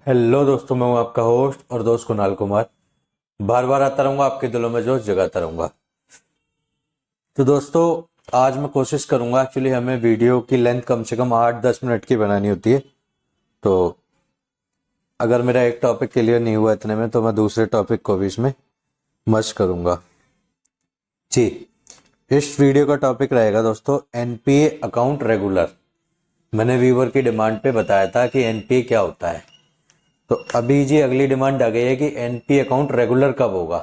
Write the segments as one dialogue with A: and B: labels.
A: Hello दोस्तों, मैं हूं आपका होस्ट और दोस्त कुणाल कुमार। बार बार आता रहूंगा, आपके दिलों में जोश जगाता रहूंगा। तो दोस्तों, आज मैं कोशिश करूंगा, एक्चुअली हमें वीडियो की लेंथ कम से कम 8-10 मिनट की बनानी होती है। तो अगर मेरा एक टॉपिक क्लियर नहीं हुआ इतने में, तो मैं दूसरे टॉपिक को भी इसमें मर्ज करूंगा जी। इस वीडियो का टॉपिक रहेगा दोस्तों, एनपीए अकाउंट रेगुलर। मैंने व्यूवर की डिमांड पे बताया था कि एनपीए क्या होता है। तो अभी जी अगली डिमांड आ गई है कि एनपी अकाउंट रेगुलर कब होगा।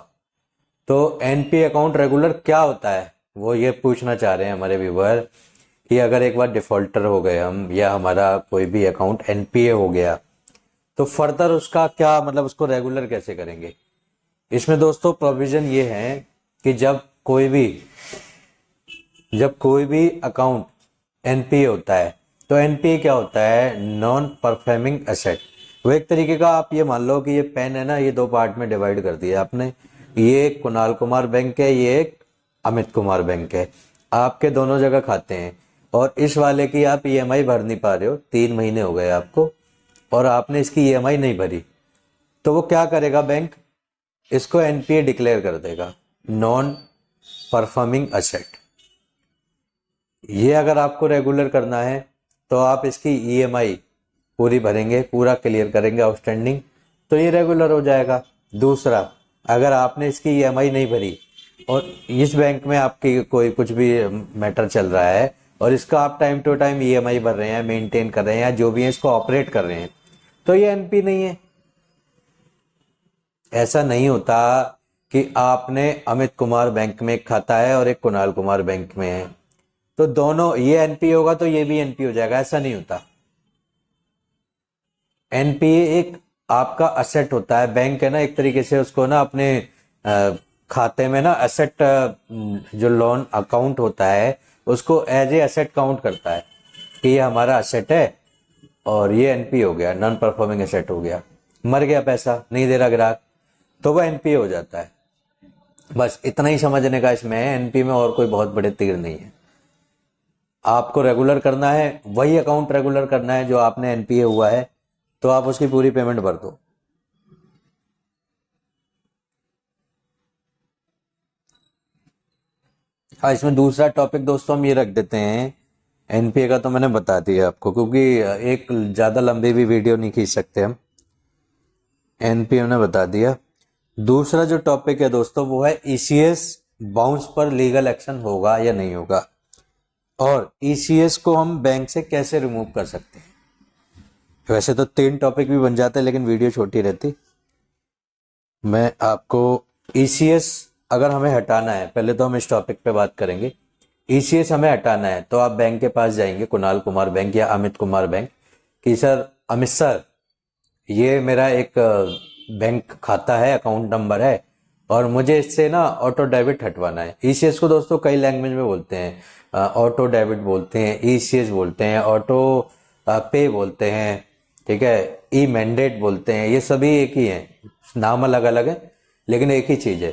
A: तो एनपी अकाउंट रेगुलर क्या होता है, वो ये पूछना चाह रहे हैं हमारे व्यूअर कि अगर एक बार डिफॉल्टर हो गए हम, या हमारा कोई भी अकाउंट एनपीए हो गया, तो फर्दर उसका क्या मतलब, उसको रेगुलर कैसे करेंगे। इसमें दोस्तों प्रोविजन ये है कि जब कोई भी अकाउंट एनपीए होता है, तो एनपीए क्या होता है, नॉन परफॉर्मिंग एसेट। वो एक तरीके का, आप ये मान लो कि ये पेन है ना, ये दो पार्ट में डिवाइड कर दिया आपने। ये एक कुणाल कुमार बैंक है, ये एक अमित कुमार बैंक है। आपके दोनों जगह खाते हैं, और इस वाले की आप ईएमआई भर नहीं पा रहे हो, 3 महीने हो गए आपको, और आपने इसकी ईएमआई नहीं भरी। तो वो क्या करेगा बैंक, इसको एनपीए डिक्लेयर कर देगा, नॉन परफॉर्मिंग एसेट। ये अगर आपको रेगुलर करना है तो आप इसकी ईएमआई पूरी भरेंगे, पूरा क्लियर करेंगे आउटस्टैंडिंग, तो ये रेगुलर हो जाएगा। दूसरा, अगर आपने इसकी ईएमआई नहीं भरी और इस बैंक में आपकी कोई कुछ भी मैटर चल रहा है, और इसका आप टाइम टू टाइम ईएमआई भर रहे हैं, मेंटेन कर रहे हैं, या जो भी है इसको ऑपरेट कर रहे हैं, तो ये एनपी नहीं है। ऐसा नहीं होता कि आपने अमित कुमार बैंक में एक खाता है और एक कुणाल कुमार बैंक में है, तो दोनों ये एनपी होगा तो ये भी एनपी हो जाएगा, ऐसा नहीं होता। एनपीए एक आपका असेट होता है। बैंक है ना, एक तरीके से उसको ना अपने खाते में ना असेट, जो लोन अकाउंट होता है उसको एज ए असेट काउंट करता है कि ये हमारा असेट है, और ये एनपी हो गया, नॉन परफॉर्मिंग एसेट हो गया। मर गया, पैसा नहीं दे रहा ग्राहक, तो वह एनपी हो जाता है। बस इतना ही समझने का इसमें है, एनपी में और कोई बहुत बड़े तीर नहीं है। आपको रेगुलर करना है, वही अकाउंट रेगुलर करना है जो आपने एनपीए हुआ है, तो आप उसकी पूरी पेमेंट भर दो। हाँ, इसमें दूसरा टॉपिक दोस्तों हम ये रख देते हैं, एनपीए का तो मैंने बता दिया आपको, क्योंकि एक ज़्यादा लंबी भी वीडियो नहीं खींच सकते हम। एनपीए ने बता दिया। दूसरा जो टॉपिक है दोस्तों, वो है ईसीएस बाउंस पर लीगल एक्शन होगा या नहीं होगा, और ईसीएस को हम बैंक से कैसे रिमूव कर सकते हैं। वैसे तो 3 टॉपिक भी बन जाते, लेकिन वीडियो छोटी रहती। मैं आपको ईसीएस अगर हमें हटाना है, पहले तो हम इस टॉपिक पे बात करेंगे। ईसीएस हमें हटाना है तो आप बैंक के पास जाएंगे, कुणाल कुमार बैंक या अमित कुमार बैंक, कि सर अमित सर, ये मेरा एक बैंक खाता है, अकाउंट नंबर है, और मुझे इससे ना ऑटो डेबिट हटवाना है। ईसीएस को दोस्तों कई लैंग्वेज में बोलते हैं, ऑटो डेबिट बोलते हैं, ईसीएस बोलते हैं, ऑटो पे बोलते हैं, ठीक है, ई मैंडेट बोलते हैं। ये सभी एक ही हैं, नाम अलग अलग है लेकिन एक ही चीज़ है।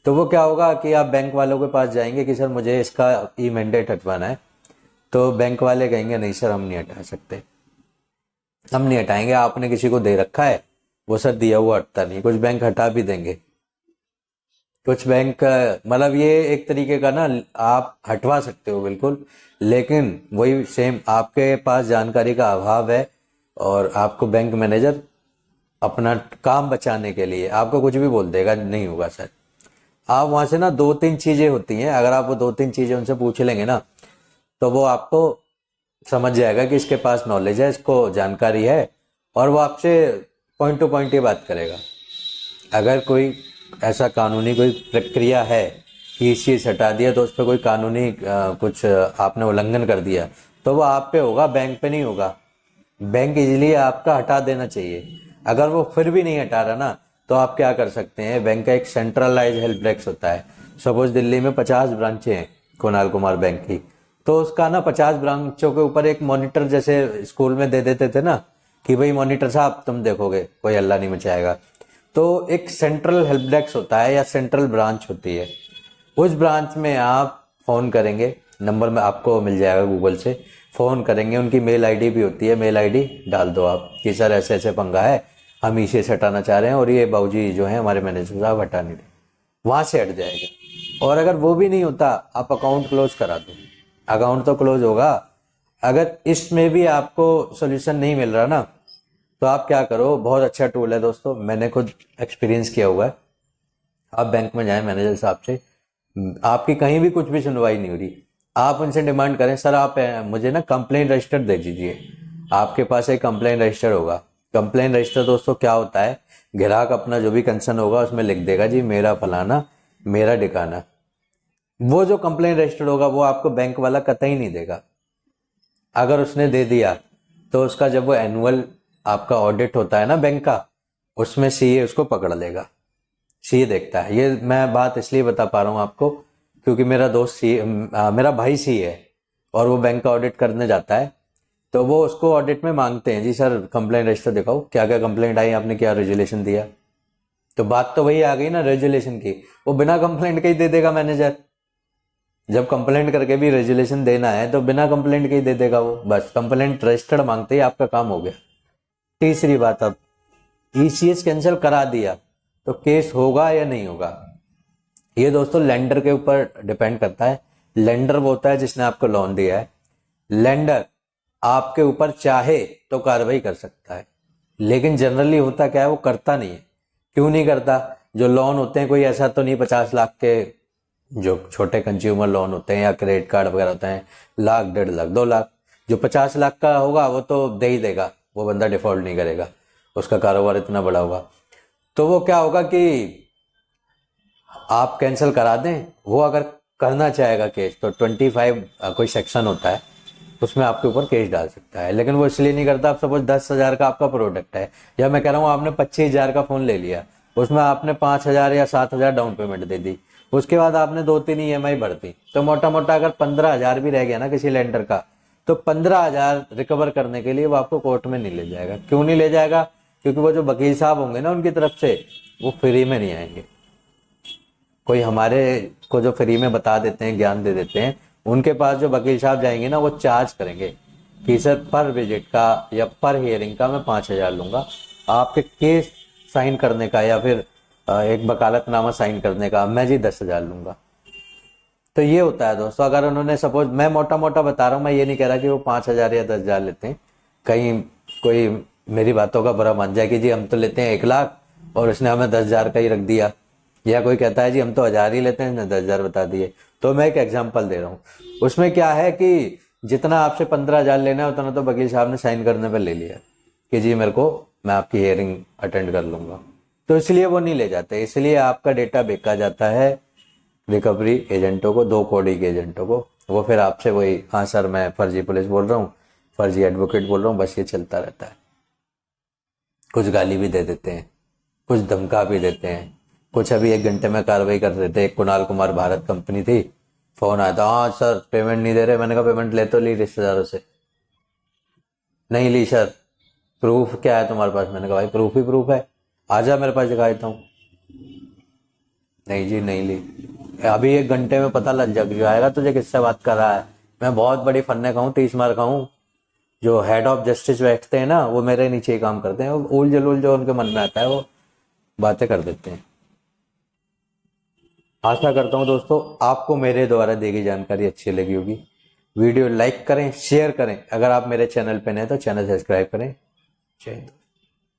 A: तो वो क्या होगा कि आप बैंक वालों के पास जाएंगे कि सर मुझे इसका ई मैंडेट हटवाना है, तो बैंक वाले कहेंगे नहीं सर, हम नहीं हटा सकते, हम नहीं हटाएंगे, आपने किसी को दे रखा है, वो सर दिया हुआ हटता नहीं। कुछ बैंक हटा भी देंगे, कुछ बैंक मतलब ये एक तरीके का ना, आप हटवा सकते हो बिल्कुल, लेकिन वही सेम आपके पास जानकारी का अभाव है, और आपको बैंक मैनेजर अपना काम बचाने के लिए आपको कुछ भी बोल देगा, नहीं होगा सर। आप वहां से ना 2-3 चीजें होती हैं, अगर आप वो 2-3 चीजें उनसे पूछ लेंगे ना, तो वो आपको समझ जाएगा कि इसके पास नॉलेज है, इसको जानकारी है, और वो आपसे पॉइंट टू पॉइंट ही बात करेगा। अगर कोई ऐसा कानूनी कोई प्रक्रिया है कि इस चीज हटा दिया, तो उस पर कोई कानूनी कुछ आपने उल्लंघन कर दिया, तो वो आप पे होगा, बैंक पे नहीं होगा। बैंक इजीली आपका हटा देना चाहिए। अगर वो फिर भी नहीं हटा रहा ना, तो आप क्या कर सकते हैं, बैंक का एक सेंट्रलाइज हेल्प डेस्क होता है। सपोज दिल्ली में 50 ब्रांचें हैं कुणाल कुमार बैंक की, तो उसका ना 50 ब्रांचों के ऊपर एक मॉनिटर, जैसे स्कूल में दे देते थे ना कि भाई मॉनिटर साहब तुम देखोगे, कोई हल्ला नहीं मचाएगा। तो एक सेंट्रल हेल्प डेस्क होता है या सेंट्रल ब्रांच होती है, उस ब्रांच में आप फोन करेंगे, नंबर में आपको मिल जाएगा गूगल से, फोन करेंगे, उनकी मेल आईडी भी होती है, मेल आईडी डाल दो आप कि सर ऐसे ऐसे पंगा है, हम इसे से हटाना चाह रहे हैं और ये बाबूजी जो है हमारे मैनेजर साहब हटा नहीं रहे, वहाँ से हट जाएगा। और अगर वो भी नहीं होता, आप अकाउंट क्लोज करा दो, अकाउंट तो क्लोज होगा। अगर इसमें भी आपको सोल्यूशन नहीं मिल रहा ना, तो आप क्या करो, बहुत अच्छा टूल है दोस्तों, मैंने खुद एक्सपीरियंस किया हुआ है। आप बैंक में जाएं मैनेजर साहब से, आपकी कहीं भी कुछ भी सुनवाई नहीं हो रही, आप उनसे डिमांड करें, सर आप मुझे ना कंप्लेंट रजिस्टर दे दीजिए। आपके पास एक कंप्लेंट रजिस्टर होगा। कंप्लेंट रजिस्टर दोस्तों क्या होता है, ग्राहक अपना जो भी कंसर्न होगा उसमें लिख देगा, जी मेरा फलाना, मेरा ठिकाना। वो जो कंप्लेंट रजिस्टर होगा वो आपको बैंक वाला कतई नहीं देगा। अगर उसने दे दिया तो उसका जब वो एनुअल आपका ऑडिट होता है ना बैंक का, उसमें सीए उसको पकड़ लेगा, सीए देखता है। ये मैं बात इसलिए बता पा रहा हूँ आपको क्योंकि मेरा दोस्त सीए, मेरा भाई सीए है और वो बैंक का ऑडिट करने जाता है, तो वो उसको ऑडिट में मांगते हैं, जी सर कंप्लेंट रजिस्टर दिखाओ, क्या क्या कंप्लेंट आई, आपने क्या रेजुलेशन दिया। तो बात तो वही आ गई ना रेजुलेशन की, वो बिना कंप्लेंट के ही दे देगा मैनेजर। जब कंप्लेंट करके भी रेजुलेशन देना है तो बिना कंप्लेंट के ही दे देगा वो, बस कंप्लेंट रजिस्टर्ड मांगते ही आपका काम हो गया। तीसरी बात, अब ईसीएस कैंसिल करा दिया तो केस होगा या नहीं होगा, ये दोस्तों लेंडर के ऊपर डिपेंड करता है। लेंडर वो होता है जिसने आपको लोन दिया है। लेंडर आपके ऊपर चाहे तो कार्रवाई कर सकता है, लेकिन जनरली होता क्या है, वो करता नहीं है। क्यों नहीं करता, जो लोन होते हैं कोई ऐसा तो नहीं 50 लाख के, जो छोटे कंज्यूमर लोन होते हैं या क्रेडिट कार्ड वगैरह होते हैं, लाख, 1.5 लाख, 2 लाख, जो 50 लाख का होगा वो तो दे ही देगा, वो बंदा डिफॉल्ट नहीं करेगा, उसका कारोबार इतना बड़ा होगा। तो वो क्या होगा कि आप कैंसिल करा दें, वो अगर करना चाहेगा केस तो 25 कोई सेक्शन होता है उसमें आपके ऊपर केस डाल सकता है, लेकिन वो इसलिए नहीं करता। आप सपोज 10,000 का आपका प्रोडक्ट है, या मैं कह रहा हूँ आपने 25,000 का फोन ले लिया, उसमें आपने 5,000 या 7,000 डाउन पेमेंट दे दी, उसके बाद आपने 2-3 ईएमआई भरती, तो मोटा मोटा अगर 15,000 भी रह गया ना किसी लेंडर का, तो 15,000 रिकवर करने के लिए वो आपको कोर्ट में नहीं ले जाएगा। क्यों नहीं ले जाएगा, क्योंकि वो जो वकील साहब होंगे ना उनकी तरफ से, वो फ्री में नहीं आएंगे। कोई हमारे को जो फ्री में बता देते हैं, ज्ञान दे देते हैं, उनके पास जो वकील साहब जाएंगे ना, वो चार्ज करेंगे कि सर पर विजिट का या पर हियरिंग का मैं 5,000 लूंगा, आपके केस साइन करने का या फिर एक वकालतनामा साइन करने का मैं जी 10,000 लूंगा। तो ये होता है दोस्तों। अगर उन्होंने सपोज, मैं मोटा मोटा बता रहा हूँ, मैं ये नहीं कह रहा कि वो 5,000 या 10,000 लेते हैं, कहीं कोई मेरी बातों का बुरा मान जाए कि जी हम तो लेते हैं 1 लाख और उसने हमें 10,000 का ही रख दिया, या कोई कहता है जी हम तो 1,000 ही लेते हैं, 10,000 बता दिए। तो मैं एक एग्जांपल दे रहा हूँ, उसमें क्या है कि जितना आपसे 15,000 लेना है उतना तो वकील साहब ने साइन करने पर ले लिया कि जी मेरे को, मैं आपकी हियरिंग अटेंड कर लूंगा, तो इसलिए वो नहीं ले जाते। इसलिए आपका डेटा बेचा जाता है रिकवरी एजेंटों को, 2 कौड़ी के एजेंटों को। वो फिर आपसे वही, हाँ सर मैं फर्जी पुलिस बोल रहा हूँ, फर्जी एडवोकेट बोल रहा हूँ, बस ये चलता रहता है। कुछ गाली भी दे देते हैं, कुछ धमका भी देते हैं, कुछ अभी 1 घंटे में कार्रवाई कर रहे थे। कुणाल कुमार भारत कंपनी थी, फोन आया था, हाँ सर पेमेंट नहीं दे रहे। मैंने कहा पेमेंट ले तो ली रिश्तेदारों से, नहीं ली सर, प्रूफ क्या है तुम्हारे पास। मैंने कहा भाई प्रूफ ही प्रूफ है, आजा मेरे पास दिखा देता हूँ। नहीं जी नहीं ली, अभी 1 घंटे में पता लग जाएगा तुझे किससे बात कर रहा है। मैं बहुत बड़ी फन्ने खाऊं, 30 मार खाऊं, जो हेड ऑफ जस्टिस बैठते हैं ना, वो मेरे नीचे ही काम करते हैं, वो उल जो उनके मन में आता है वो बातें कर देते हैं। आशा करता हूँ दोस्तों आपको मेरे द्वारा दी गई जानकारी अच्छी लगी होगी। वीडियो लाइक करें, शेयर करें, अगर आप मेरे चैनल पे नए तो चैनल सब्सक्राइब करें। जय हिंद।